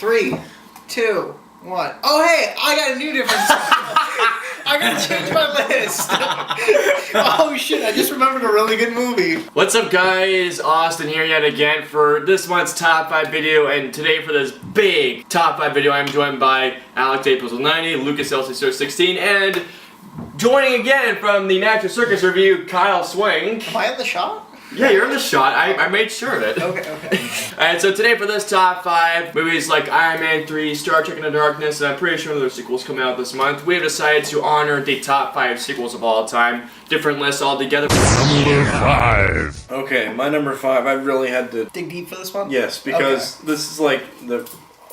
3, 2, 1. Oh, hey, I got a new difference. I gotta change my list. Oh shit, I just remembered a really good movie. What's up guys, Austin here yet again for this month's top 5 video, and today for this big top 5 video I'm joined by Alex APizzle90, Lucas LCSteeler16, and joining again from the Natural Circus Review, KSwank. Am I in the shot? Yeah, you're in the shot. I made sure of it. Okay. Alright, so today for this top 5, movies like Iron Man 3, Star Trek Into Darkness, and I'm pretty sure there's sequels coming out this month, we have decided to honor the top 5 sequels of all time. Different lists altogether. Number 5. Okay, my number 5, I really had to dig deep for this one? Yes, because this is like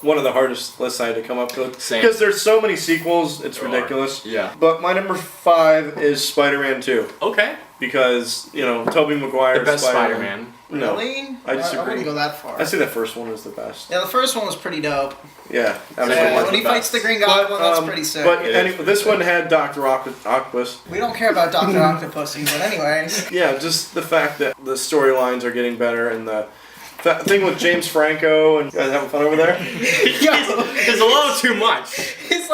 one of the hardest lists I had to come up with. Same. Because there's so many sequels, it's ridiculous. Yeah. But my number 5 is Spider-Man 2. Okay. Because, you know, Tobey Maguire. The best Spider-Man. No, really? I disagree. I wouldn't go that far. I say the first one is the best. Yeah, the first one was pretty dope. Yeah, When he fights the Green Goblin, that's pretty sick. But anyway, this one had Dr. Octopus. We don't care about Dr. Octopusy, but anyways. Yeah, just the fact that the storylines are getting better and the thing with James Franco and you guys having fun over there? It's a little too much. It's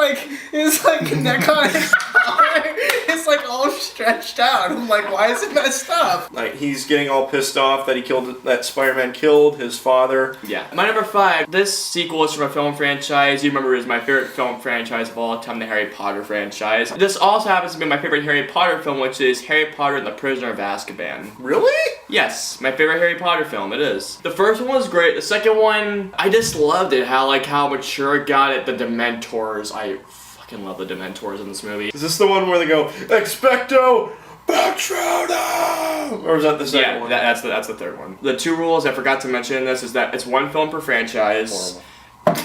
like neck on his collar. It's like all stretched out. I'm like, why is it messed up? Like he's getting all pissed off that Spider-Man killed his father. Yeah. My number 5. This sequel is from a film franchise. You remember it is my favorite film franchise of all time, the Harry Potter franchise. This also happens to be my favorite Harry Potter film, which is Harry Potter and the Prisoner of Azkaban. Really? Yes, my favorite Harry Potter film. It is. The first one was great. The second one, I just loved it. How mature it got it. The Dementors. I fucking love the Dementors in this movie. Is this the one where they go, Expecto Patronum? Or is that the second one? Yeah, that's the third one. The 2 rules I forgot to mention in this is that it's 1 film per franchise. Horrible.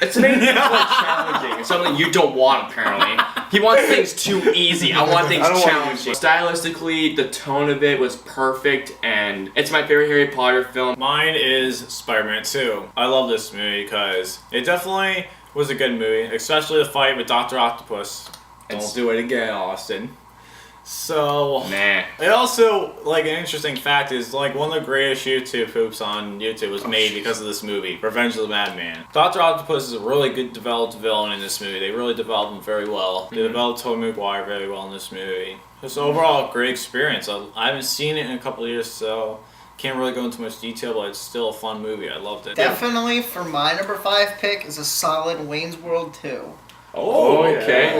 It's making it challenging. It's something you don't want, apparently. He wants things too easy. I want things challenging. Stylistically, the tone of it was perfect, and it's my favorite Harry Potter film. Mine is Spider-Man 2. I love this movie because it definitely was a good movie, especially the fight with Dr. Octopus. Don't do it again, Austin. So, nah. It also, like, an interesting fact is, like, one of the greatest YouTube poops on YouTube was made because of this movie, Revenge of the Madman. Dr. Octopus is a really good developed villain in this movie. They really developed him very well. They developed Tobey Maguire very well in this movie. Just overall, a great experience. I haven't seen it in a couple of years, so can't really go into much detail, but it's still a fun movie. I loved it. Definitely, for my number 5 pick, is a solid Wayne's World 2. Oh, okay.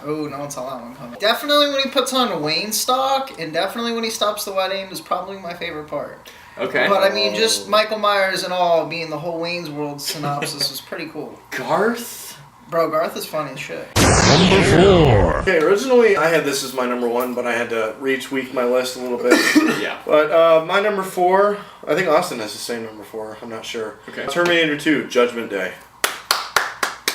Oh, no one saw that one coming. Definitely when he puts on Wayne stock, and definitely when he stops the wedding is probably my favorite part. Okay. But I mean, just Michael Myers and all being the whole Wayne's World synopsis was pretty cool. Garth? Bro, Garth is funny as shit. Number 4. Okay, originally I had this as my number 1, but I had to retweak my list a little bit. Yeah. But my number 4, I think Austin has the same number 4. I'm not sure. Okay. Terminator 2, Judgment Day.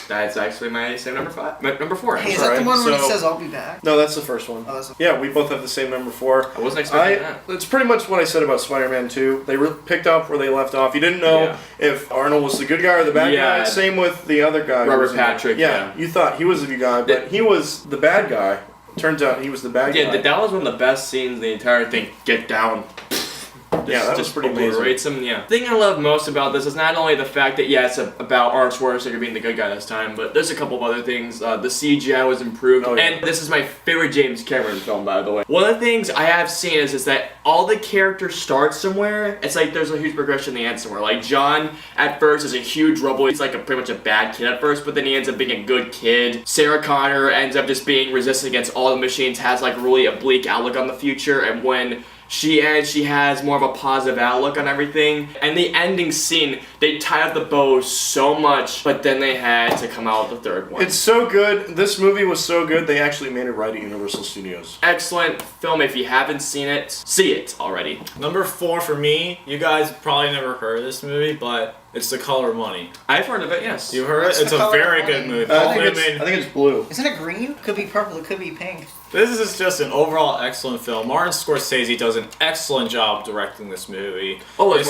That's actually my same number 5. Number 4. Hey, is that the one where he says, I'll be back? No, that's the first one. Oh, that's Yeah, we both have the same number 4. I wasn't expecting that. It's pretty much what I said about Spider-Man 2. They picked up where they left off. You didn't know if Arnold was the good guy or the bad guy. Same with the other guy. Robert Patrick. Yeah, you thought he was the good guy, but he was the bad guy. Turns out he was the bad guy. Yeah, that was one of the best scenes in the entire thing. Get down. Yeah, that was pretty amazing. Him, yeah. The thing I love most about this is not only the fact that, yeah, it's about Arnold Schwarzenegger being the good guy this time, but there's a couple of other things. The CGI was improved, and this is my favorite James Cameron film, by the way. One of the things I have seen is that all the characters start somewhere. It's like there's a huge progression in the end somewhere. Like John, at first, is a huge rebel. He's like pretty much a bad kid at first, but then he ends up being a good kid. Sarah Connor ends up just being resistant against all the machines, has like really a bleak outlook on the future, and when she has more of a positive outlook on everything. And the ending scene, they tied up the bow so much, but then they had to come out with the third one. It's so good. This movie was so good, they actually made it right at Universal Studios. Excellent film. If you haven't seen it, see it already. Number 4 for me, you guys probably never heard of this movie, but it's The Color of Money. I've heard of it, yes. You heard it? It's a very good movie. I think it's blue. Isn't it green? Could be purple, it could be pink. This is just an overall excellent film. Martin Scorsese does an excellent job directing this movie. Oh, it's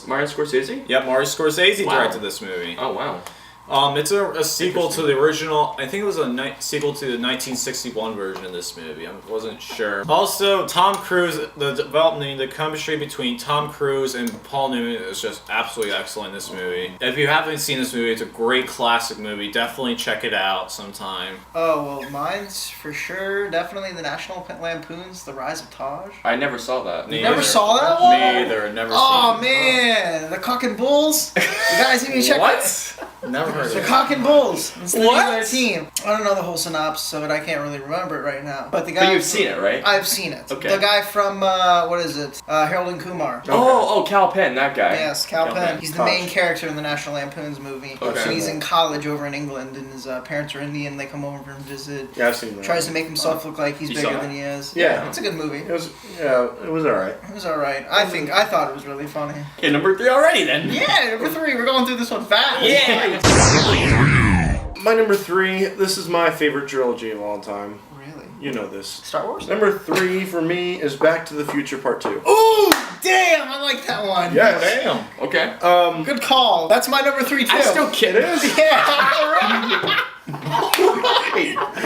Martin Scorsese? Yep, Martin Scorsese directed this movie. Oh, wow. It's a sequel to the original. I think it was a sequel to the 1961 version of this movie. I wasn't sure. Also, Tom Cruise, the chemistry between Tom Cruise and Paul Newman is just absolutely excellent in this movie. If you haven't seen this movie, it's a great classic movie. Definitely check it out sometime. Oh, well, mine's for sure definitely the National Lampoon's The Rise of Taj. I never saw that. You never saw that one? Me either. Never Oh, seen man. The Cock and Bulls? You guys need to check What? Never heard of The it. Cock and Bulls. It's the name of What? their team. I don't know the whole synopsis of it. I can't really remember it right now. But the guy. But you've seen it, right? I've seen it. Okay. The guy from what is it? Harold and Kumar. Oh, Cal Penn, that guy. Yes, Cal Cal Penn. Penn. He's the Tosh. main character in the National Lampoon's movie. Okay. So he's in college over in England, and his parents are Indian. They come over and visit. Yeah, I've seen that. Tries to make himself look like he's You bigger saw it? than he is. Yeah. It's a good movie. It was alright. It was alright. I thought it was really funny. Okay, number 3 already then. Yeah, number 3. We're going through this one fast. Yeah. My number 3, this is my favorite trilogy of all time. Really? You know this. Star Wars? Number 3 for me is Back to the Future Part 2. Ooh, damn! I like that one. Yes. Damn. Okay. Good call. That's my number 3 too. I still kid. It is. Yeah.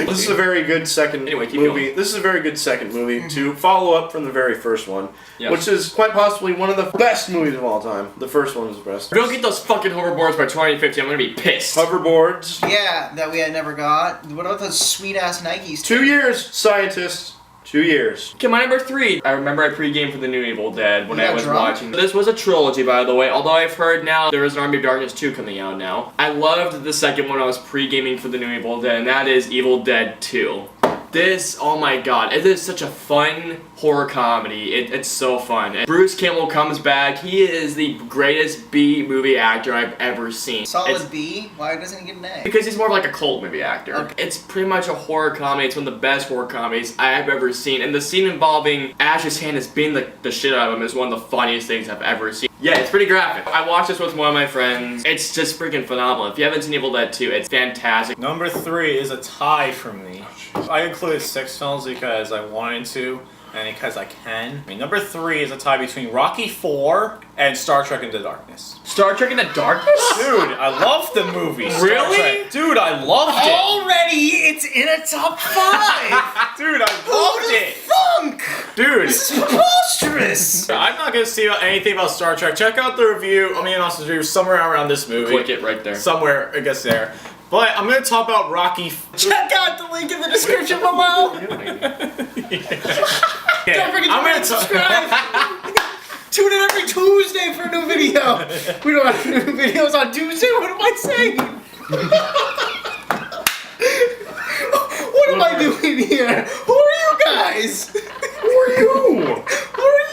This is a very good second Anyway, keep movie. going. This is a very good second movie to follow up from the very first one, Yes. which is quite possibly one of the best movies of all time. The first one is the best. If we don't get those fucking hoverboards by 2050, I'm gonna be pissed. Hoverboards. Yeah, that we had never got. What about those sweet ass Nikes? 2 years, scientists. 2 years. Okay, my number 3. I remember I pre-gamed for the new Evil Dead when You I got was drunk? watching. This was a trilogy, by the way, although I've heard now there is an Army of Darkness 2 coming out now. I loved the second one I was pre-gaming for the new Evil Dead, and that is Evil Dead 2. This, oh my god, it is such a fun horror comedy. It's so fun. And Bruce Campbell comes back. He is the greatest B-movie actor I've ever seen. Solid It's- B? Why doesn't he get an A? Because he's more of like a cult movie actor. Okay. It's pretty much a horror comedy. It's one of the best horror comedies I've ever seen. And the scene involving Ash's hand is being the shit out of him is one of the funniest things I've ever seen. Yeah, it's pretty graphic. I watched this with one of my friends. It's just freaking phenomenal. If you haven't seen Evil Dead 2, it's fantastic. Number 3 is a tie for me. I included 6 films because I wanted to, and because I can. I mean, number 3 is a tie between Rocky IV and Star Trek Into Darkness. Star Trek Into Darkness? Dude, I love the movie. Star Really? Trek. Dude, I loved it. Already, it's in a top 5! Dude, I loved it. Funk! Dude. This is preposterous! I'm not gonna see anything about Star Trek. Check out the review. I mean, also review somewhere around this movie. Click it right there. Somewhere, I guess there. But I'm gonna talk about Rocky. Check out the link in the description below! Don't forget to subscribe! Tune in every Tuesday for a new video! We don't have new videos on Tuesday, what am I saying? What am I doing here? Who are you guys? Who are you? Who are you?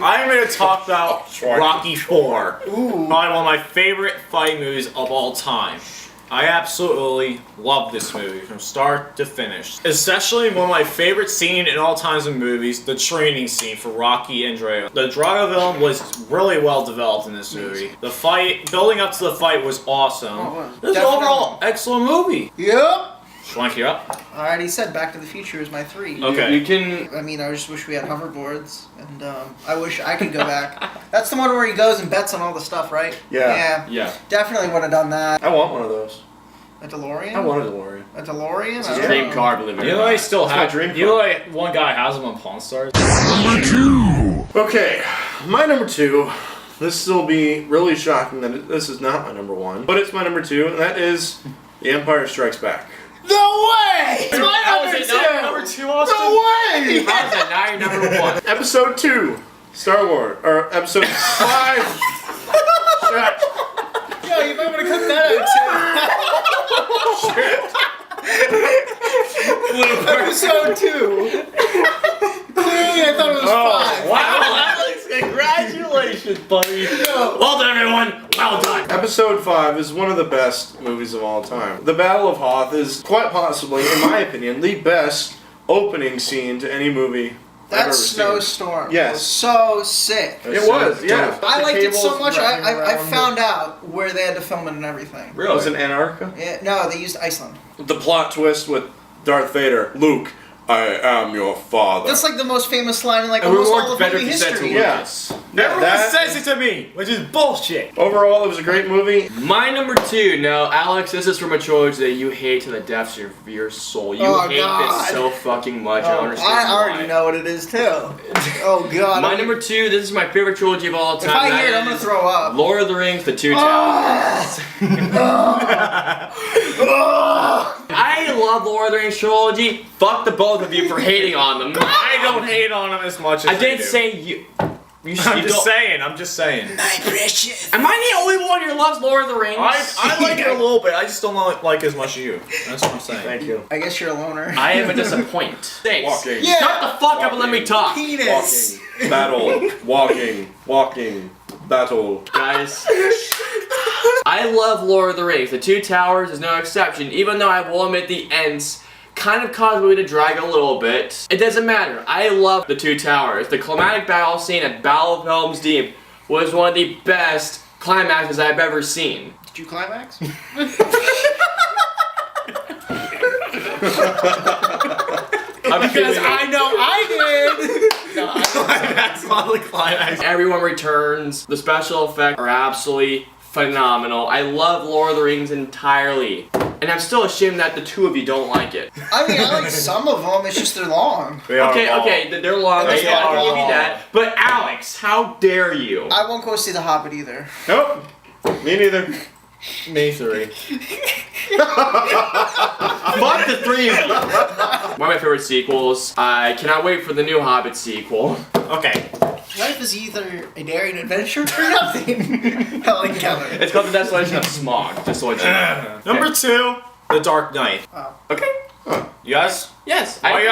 I'm gonna talk about Rocky IV. Ooh. Probably one of my favorite fight movies of all time. I absolutely love this movie from start to finish. Especially one of my favorite scenes in all times in movies, the training scene for Rocky and Drago. The Drago villain was really well developed in this movie. The fight, building up to the fight was awesome. Oh, it was. This is Definitely. overall excellent movie. Yep. Schwank you up? I already said Back to the Future is my 3. Okay. You can... I mean, I just wish we had hoverboards, and I wish I could go back. That's the one where he goes and bets on all the stuff, right? Yeah. Yeah. Definitely would have done that. I want one of those. A DeLorean? I want a DeLorean. A DeLorean? It's I a don't dream know. car, believe it You or know, I not. still It's my have. dream You know, like one guy has them on Pawn Stars. Number 2. Okay, my number 2. This will be really shocking that this is not my number 1, but it's my number 2, and that is The Empire Strikes Back. No way! It's my How is number it 2! not number 2, Austin? No way! How is that not your number 1? Episode 2, Star Wars, or Episode 5. Shut. Yo, you might want to cut that out too. Episode 2. Clearly, I thought it was 5. Wow, Alex! Congratulations, buddy. Well done, everyone. Well done. Episode 5 is one of the best movies of all time. The Battle of Hoth is quite possibly, in my opinion, the best opening scene to any movie I've That ever seen. snowstorm Yes. was so sick. It was, yeah. I The liked it so cables much, wrapping I around found out where they had to film it and everything. It was in Antarctica. Yeah, no, they used Iceland. The plot twist with Darth Vader, Luke, I am your father. That's like the most famous line in like It would almost work all of better movie if you said history. to Yeah. Lucas. Everyone that- says it to me, which is bullshit. Overall, it was a great movie. My number 2. No, Alex, this is from a trilogy that you hate to the depths of your soul. You Oh, hate God. this so fucking much. I don't Oh, understand I already why. know what it is too. Oh god. My number 2. This is my favorite trilogy of all time. If I that hear it, I'm gonna is throw up. Lord of the Rings: The Two Towers. I love Lord of the Rings trilogy. Fuck the both of you for hating on them. I don't hate on him as much as I didn't do. say you. You I'm you just don't- saying. I'm just saying. My precious. Am I the only one who loves Lord of the Rings? I like it a little bit. I just don't like as much as you. That's what I'm saying. Thank you. I guess you're a loner. I am a disappointment. Thanks. Walking. Yeah. Shut the fuck up and let me talk. Penis. Walking. Battle. Walking. Battle. Guys. I love Lord of the Rings. The Two Towers is no exception, even though I will admit the ends kind of caused me to drag a little bit. It doesn't matter. I love the Two Towers. The climatic battle scene at Battle of Helm's Deep was one of the best climaxes I've ever seen. Did you climax? Because I know I did. No, I Climax on the climax. Everyone returns. The special effects are absolutely phenomenal. I love Lord of the Rings entirely. And I'm still ashamed that the two of you don't like it. I mean, I like some of them. It's just they're long. They are Okay, long. okay, they're long. They I are can give you long. that. But Alex, how dare you? I won't go see The Hobbit either. Nope. Me neither. Me three. Fuck the three of you. One of my favorite sequels. I cannot wait for the new Hobbit sequel. Okay. Life is either a daring adventure or nothing. Helen Keller. It's called The Desolation of Smog, just so you know. Number 2, The Dark Knight. Okay. You guys? Yes. I thought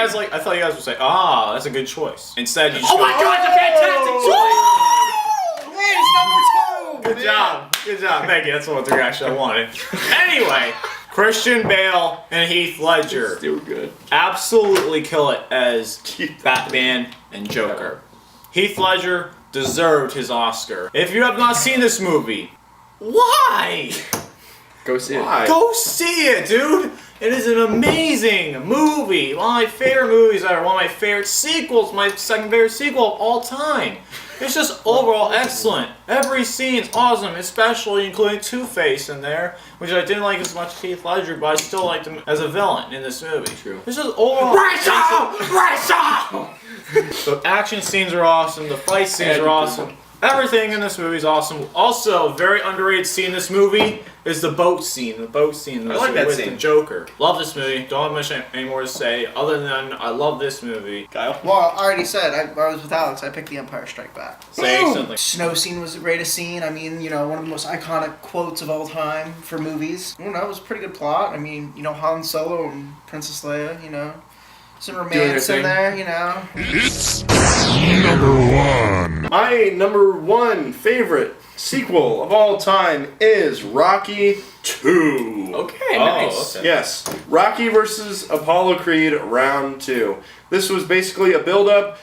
you guys would say, that's a good choice. Instead, you just Oh go, my god, it's a fantastic choice! Hey, it's number 2. Good job. Good job. Thank you. That's what the reaction I wanted. Anyway, Christian Bale and Heath Ledger They were good. absolutely kill it as Batman and Joker. Heath Ledger deserved his Oscar. If you have not seen this movie, why? Go see it. Why? Go see it, dude! It is an amazing movie. One of my favorite movies ever. One of my favorite sequels. My second favorite sequel of all time. It's just overall excellent. Every scene's awesome, especially including Two-Face in there, which I didn't like as much as Heath Ledger, but I still liked him as a villain in this movie. True. It's just overall. The action scenes are awesome. The fight scenes are awesome. Everything in this movie is awesome. Also, a very underrated scene in this movie is the boat scene. The boat scene in this I like movie that with scene. the Joker. Love this movie. Don't have much any more to say other than I love this movie. Kyle? Well, I already said, I was with Alex. I picked The Empire Strike Back. Say something. Snow scene was the greatest scene. I mean, you know, one of the most iconic quotes of all time for movies. I don't know, it was a pretty good plot. I mean, you know, Han Solo and Princess Leia, you know, some romance their in thing. there, you know. It's number 1. My number 1 favorite sequel of all time is Rocky 2. Okay, nice. okay. Yes, Rocky versus Apollo Creed Round 2. This was basically a build-up,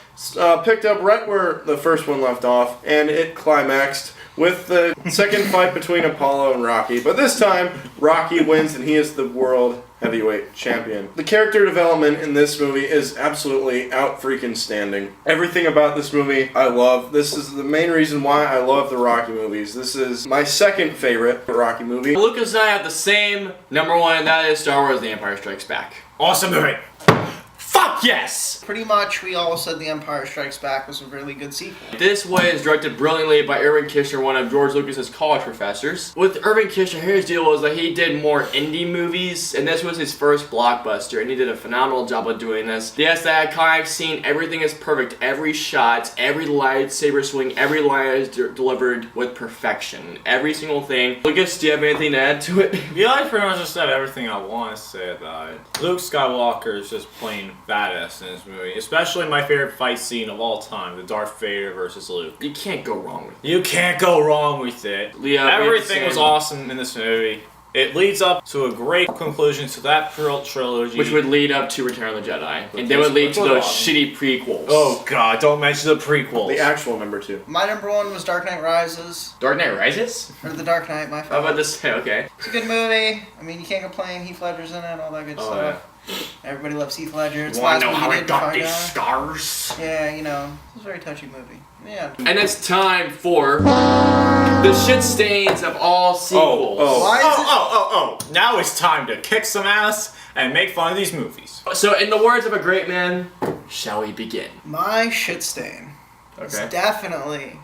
picked up right where the first one left off, and it climaxed with the second fight between Apollo and Rocky. But this time, Rocky wins, and he is the world heavyweight champion. The character development in this movie is absolutely out-freaking-standing. Everything about this movie I love. This is the main reason why I love the Rocky movies. This is my second favorite Rocky movie. Lucas and I have the same number 1, and that is Star Wars: The Empire Strikes Back. Awesome movie. Fuck yes! Pretty much, we all said The Empire Strikes Back was a really good sequel. This was directed brilliantly by Irvin Kershner, one of George Lucas's college professors. With Irvin Kershner, his deal was that he did more indie movies, and this was his first blockbuster, and he did a phenomenal job of doing this. Yes, the iconic scene, everything is perfect. Every shot, every lightsaber swing, every line is delivered with perfection. Every single thing. Lucas, do you have anything to add to it? Yeah, I pretty much just said everything I want to say about it. Luke Skywalker is just plain badass in this movie. Especially my favorite fight scene of all time, the Darth Vader versus Luke. You can't go wrong with it. You can't go wrong with it. Yeah, Everything was same. awesome in this movie. It leads up to a great conclusion to that trilogy. Which would lead up to Return of the Jedi. And then would lead to those shitty prequels. Oh god, don't mention the prequels. The actual number 2. My number 1 was Dark Knight Rises. Dark Knight Rises? Or The Dark Knight, my How fault. about this? Okay. It's a good movie. I mean, you can't complain. Heath Ledger's in it, all that good stuff. Everybody loves Heath Ledger. It's the Wanna last know movie how he I did got before he these died. scars? Yeah, you know, it was a very touching movie. Yeah. And it's time for the shit stains of all sequels. Why is it? Oh. Now it's time to kick some ass and make fun of these movies. So, in the words of a great man, shall we begin? My shit stain is Okay. definitely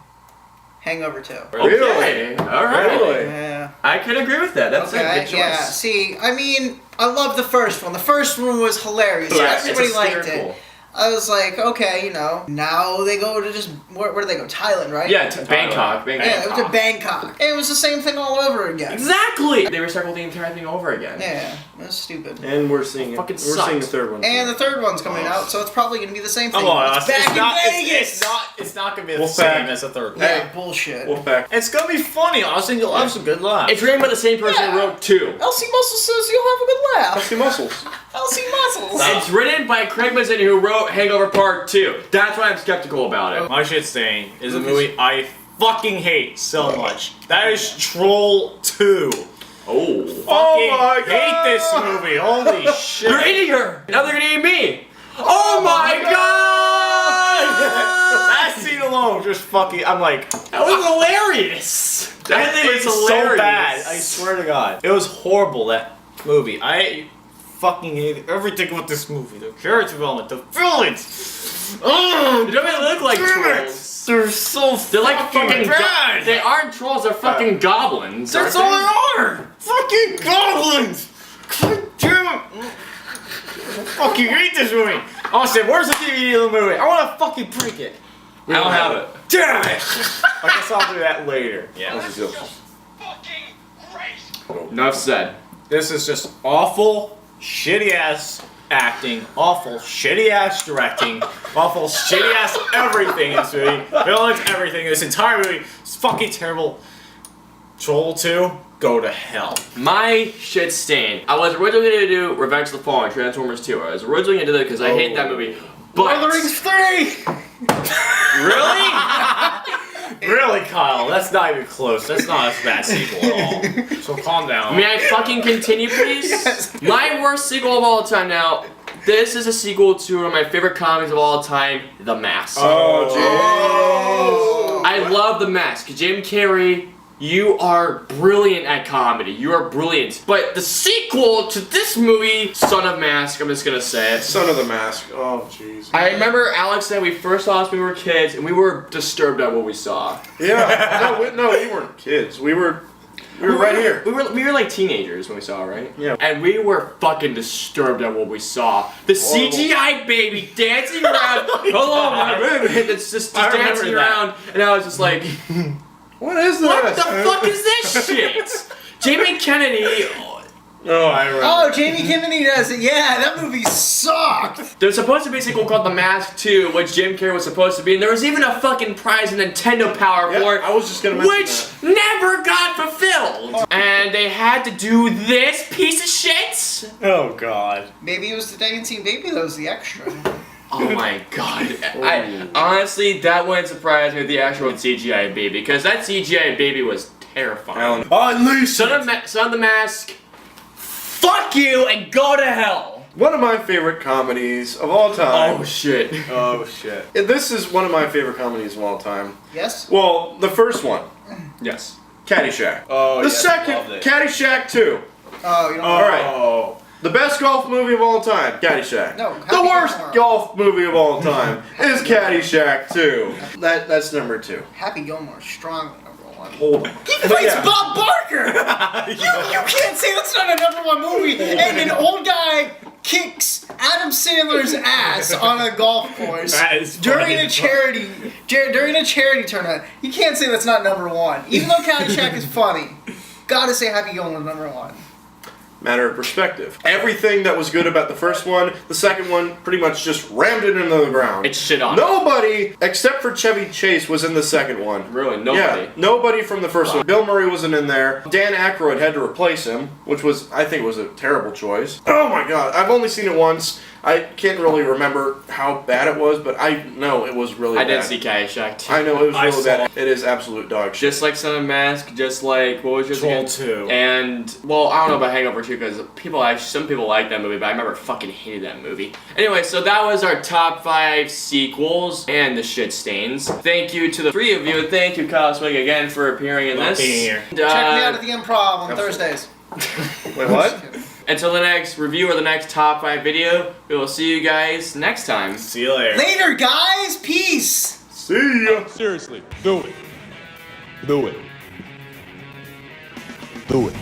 Hangover 2. Okay. All right. Really? Yeah. I could agree with that. That's a Okay, good choice. yeah. See, I mean, I love the first one. The first one was hilarious. Yeah, Everybody it's liked hysterical. it. I was like, okay, you know. Now they go to just where do they go? Thailand, right? Yeah, to Bangkok. Yeah, they went to Bangkok. And it was the same thing all over again. Exactly. They recycled the entire thing over again. Yeah, that's stupid. And we're seeing it. Fucking We're seeing the sucks. third one. And the third one's coming out, so it's probably gonna be the same thing. Come on, It's back in Vegas. It's not gonna be the Wolfpack. same as the third one. Yeah, bullshit. Wolfpack. It's gonna be funny. Honestly, you'll have some good laughs. It's written by the same person who wrote 2. LC Muscle says you'll have a good laugh. Healthy muscles. LC Muscles. It's written by Craig Mazin, who wrote Hangover Part 2. That's why I'm skeptical about it. My shit stain is a movie I fucking hate so much. That is Troll 2. Oh. Fucking my hate this movie. Holy They're shit. eating her! Now they're gonna eat me! Oh my god! That scene alone just fucking. I'm like, That was hilarious! That thing was it's hilarious. so bad. I swear to God, it was horrible. That movie. I fucking hate everything with this movie. The character development, the villains. Oh, They don't even look like trolls. They're so. They're like fucking bad. They aren't trolls, they're fucking goblins. That's aren't all they are. Fucking goblins. God damn it. I fucking hate this movie. Austin, where's the DVD of the movie? I want to fucking break it. they? I don't have it. Damn it! I guess I'll do that later. Yeah. This is Enough said. This is just awful, shitty ass acting, awful, shitty ass directing, awful, shitty ass everything in this movie. Villains, everything. This entire movie is fucking terrible. Troll 2, go to hell. My shit stain. I was originally gonna do Revenge of the Fallen, Transformers 2. I was originally gonna do that because I hate that movie. But Lord of the Rings 3! Really? Really, Kyle? That's not even close. That's not a bad sequel at all. So calm down. may I fucking continue, please? Yes. My worst sequel of all time now. This is a sequel to one of my favorite comedies of all time, The Mask. Oh, I love The Mask. Jim Carrey, you are brilliant at comedy. You are brilliant. But the sequel to this movie, Son of Mask, I'm just gonna say it. Son of the Mask. Oh, jeez. I remember Alex and I, we first saw this when we were kids, and we were disturbed at what we saw. Yeah. No, we weren't kids. We were right here. We were like teenagers when we saw it, right? Yeah. And we were fucking disturbed at what we saw. The Horrible. CGI baby dancing around. Hello, my baby. That's just I remember dancing that. around, and I was just like, What is this? what the fuck is this shit? Jamie Kennedy. Oh, I remember. Oh, Jamie Kennedy does it. Yeah, that movie sucked. There's supposed to be a sequel called The Mask 2, which Jim Carrey was supposed to be, and there was even a fucking prize in Nintendo Power Yeah, for it, I was just gonna mention which never got fulfilled. And they had to do this piece of shit. Oh, God. Maybe it was the dancing baby that was the extra. Oh my god. I honestly, that wouldn't surprise me with the actual CGI baby, because that CGI baby was terrifying. Unleash Son of the Mask, fuck you and go to hell. One of my favorite comedies of all time. Oh shit. Oh, shit. This is one of my favorite comedies of all time. Yes? Well, the first one, Yes. Caddyshack. Oh, The yes, second, loved it. Caddyshack 2. Oh, you don't All right. Oh. The best golf movie of all time, Caddyshack. No, the Happy worst Gilmore. golf movie of all time is Caddyshack 2. That's number 2. Happy Gilmore, strongly number one. Hold on. He fights yeah. Bob Barker! You can't say that's not a number one movie. And an old guy kicks Adam Sandler's ass on a golf course That is during funny. a charity tournament. You can't say that's not number one. Even though Caddyshack is funny, gotta say Happy Gilmore's number one. Matter of perspective. Everything that was good about the first one, the second one pretty much just rammed it into the ground. It's shit on. Nobody, except for Chevy Chase, was in the second one. Really, nobody. Yeah, nobody from the first one. Bill Murray wasn't in there. Dan Aykroyd had to replace him, which was, I think, was a terrible choice. Oh my god, I've only seen it once. I can't really remember how bad it was, but I know it was really bad. I did see KSwank too. I know it was I really saw bad. It is absolute dog shit. Just like Son of Mask, just like, what was yours Troll again? 2. And, well, I don't know about Hangover 2, because some people like that movie, but I remember fucking hated that movie. Anyway, so that was our top 5 sequels and the shit stains. Thank you to the 3 of you, and thank you, KSwank, again for appearing in Love this. being here. And, Check me out at the Improv on absolutely. Thursdays. Wait, what? until the next review or the next top 5 video, we will see you guys next time. See you later. Later, guys. Peace. See ya. Seriously, do it. Do it. Do it.